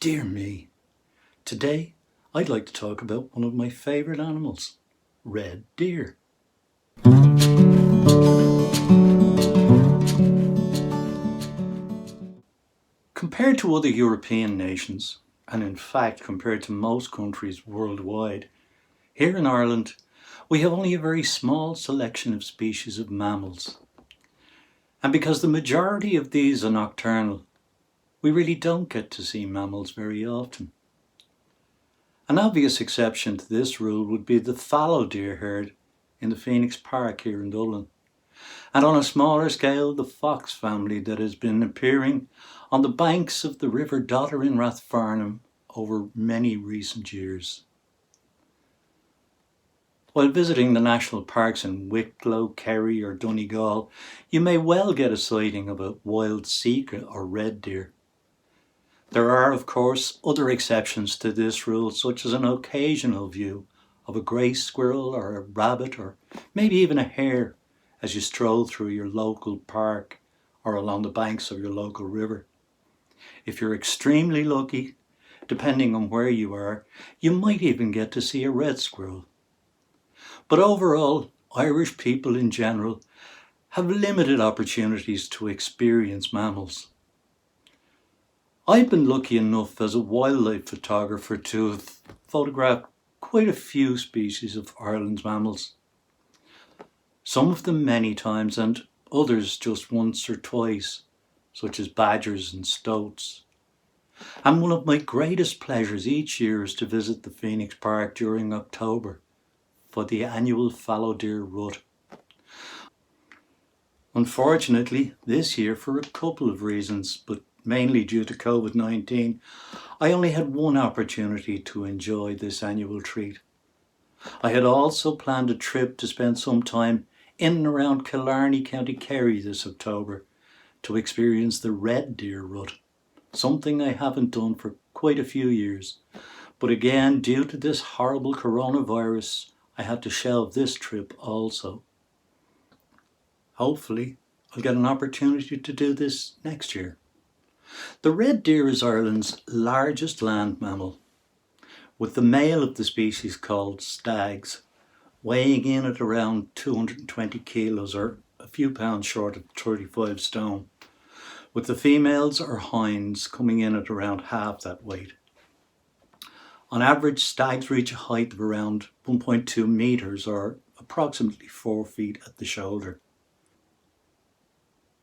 Dear me, today I'd like to talk about one of my favourite animals, red deer. Compared to other European nations, and in fact compared to most countries worldwide, here in Ireland we have only a very small selection of species of mammals. And because the majority of these are nocturnal, we really don't get to see mammals very often. An obvious exception to this rule would be the fallow deer herd in the Phoenix Park here in Dublin. And on a smaller scale, the fox family that has been appearing on the banks of the River Dodder in Rathfarnham over many recent years. While visiting the national parks in Wicklow, Kerry or Donegal, you may well get a sighting of a wild sika or red deer. There are, of course, other exceptions to this rule, such as an occasional view of a grey squirrel or a rabbit or maybe even a hare as you stroll through your local park or along the banks of your local river. If you're extremely lucky, depending on where you are, you might even get to see a red squirrel. But overall, Irish people in general have limited opportunities to experience mammals. I've been lucky enough as a wildlife photographer to have photographed quite a few species of Ireland's mammals. Some of them many times and others just once or twice, such as badgers and stoats. And one of my greatest pleasures each year is to visit the Phoenix Park during October for the annual fallow deer rut. Unfortunately, this year, for a couple of reasons, but mainly due to COVID-19, I only had one opportunity to enjoy this annual treat. I had also planned a trip to spend some time in and around Killarney, County Kerry this October to experience the red deer rut, something I haven't done for quite a few years. But again, due to this horrible coronavirus, I had to shelve this trip also. Hopefully, I'll get an opportunity to do this next year. The red deer is Ireland's largest land mammal, with the male of the species called stags, weighing in at around 220 kilos or a few pounds short of 35 stone, with the females or hinds coming in at around half that weight. On average, stags reach a height of around 1.2 meters or approximately 4 feet at the shoulder.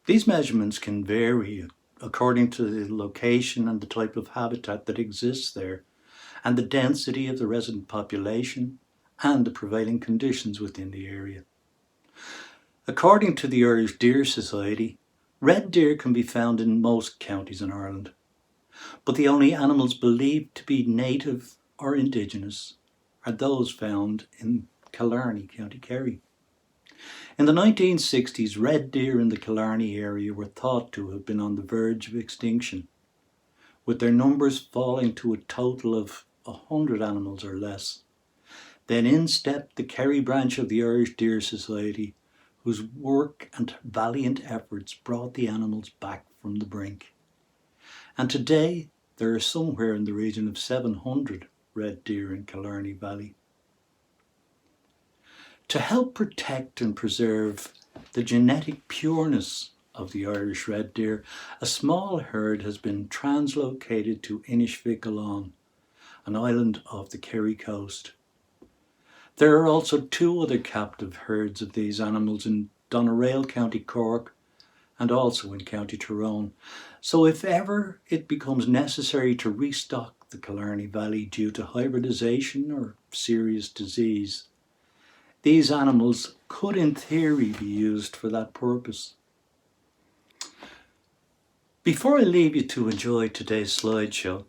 These measurements can vary according to the location and the type of habitat that exists there, and the density of the resident population and the prevailing conditions within the area. According to the Irish Deer Society, red deer can be found in most counties in Ireland, but the only animals believed to be native or indigenous are those found in Killarney, County Kerry. In the 1960s, red deer in the Killarney area were thought to have been on the verge of extinction, with their numbers falling to a total of 100 animals or less. Then in stepped the Kerry branch of the Irish Deer Society, whose work and valiant efforts brought the animals back from the brink. And today, there are somewhere in the region of 700 red deer in Killarney Valley. To help protect and preserve the genetic pureness of the Irish red deer, a small herd has been translocated to Inishvic, an island off the Kerry coast. There are also 2 other captive herds of these animals in Doneraile, County Cork, and also in County Tyrone. So if ever it becomes necessary to restock the Killarney Valley due to hybridization or serious disease, these animals could in theory be used for that purpose. Before I leave you to enjoy today's slideshow,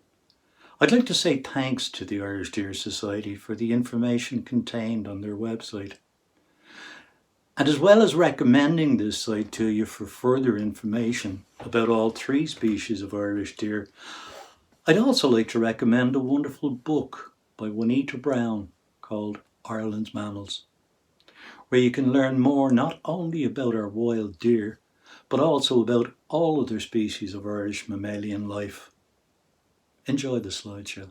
I'd like to say thanks to the Irish Deer Society for the information contained on their website. And as well as recommending this site to you for further information about all 3 species of Irish deer, I'd also like to recommend a wonderful book by Juanita Brown called Ireland's Mammals, where you can learn more not only about our wild deer, but also about all other species of Irish mammalian life. Enjoy the slideshow.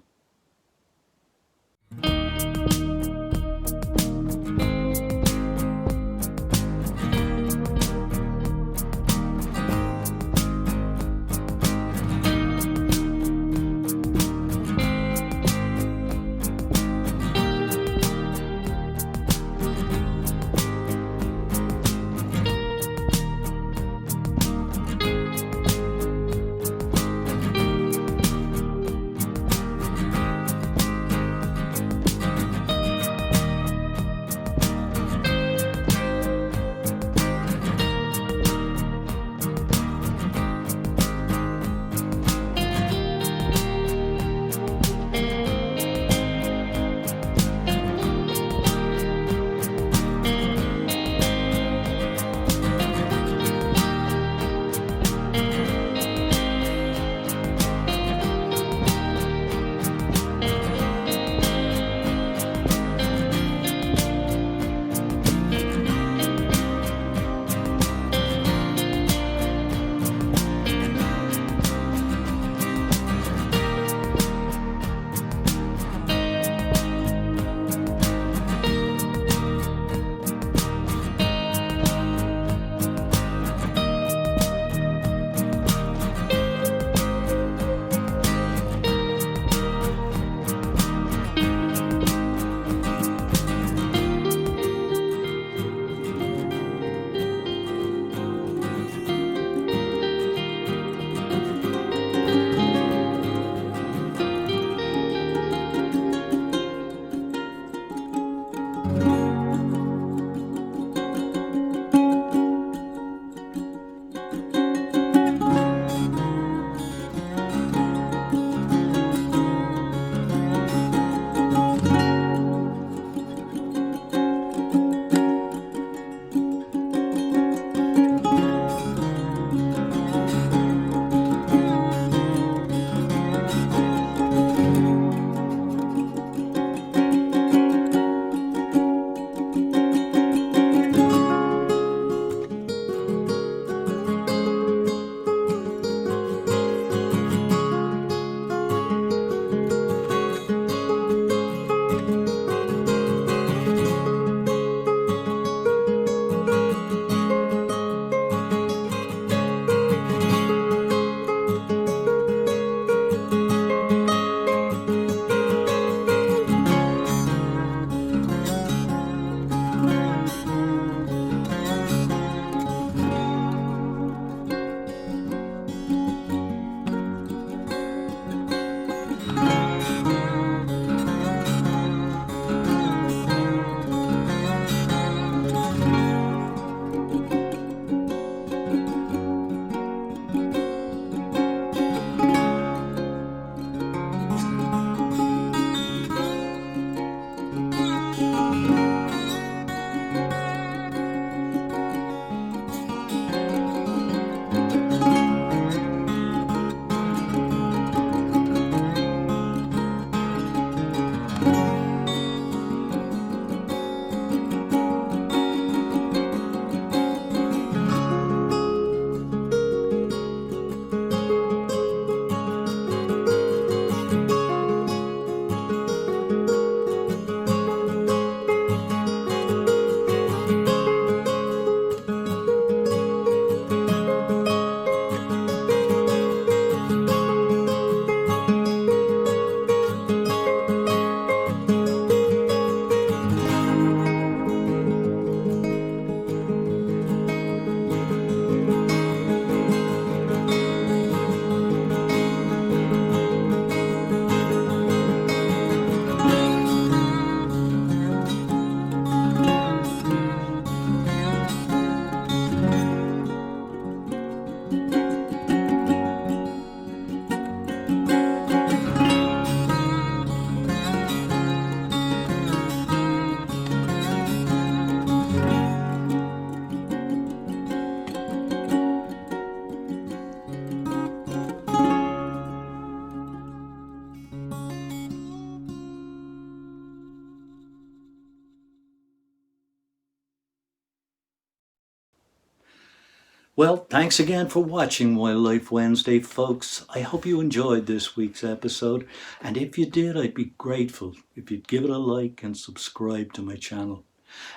Well, thanks again for watching Wildlife Wednesday, folks. I hope you enjoyed this week's episode, and if you did, I'd be grateful if you'd give it a like and subscribe to my channel.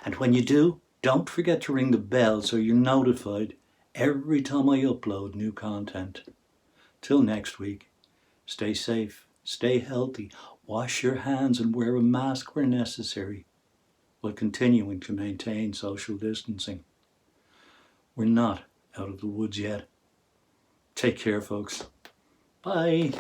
And when you do, don't forget to ring the bell so you're notified every time I upload new content. Till next week, stay safe, stay healthy, wash your hands and wear a mask where necessary, while continuing to maintain social distancing. We're not out of the woods yet. Take care, folks. Bye.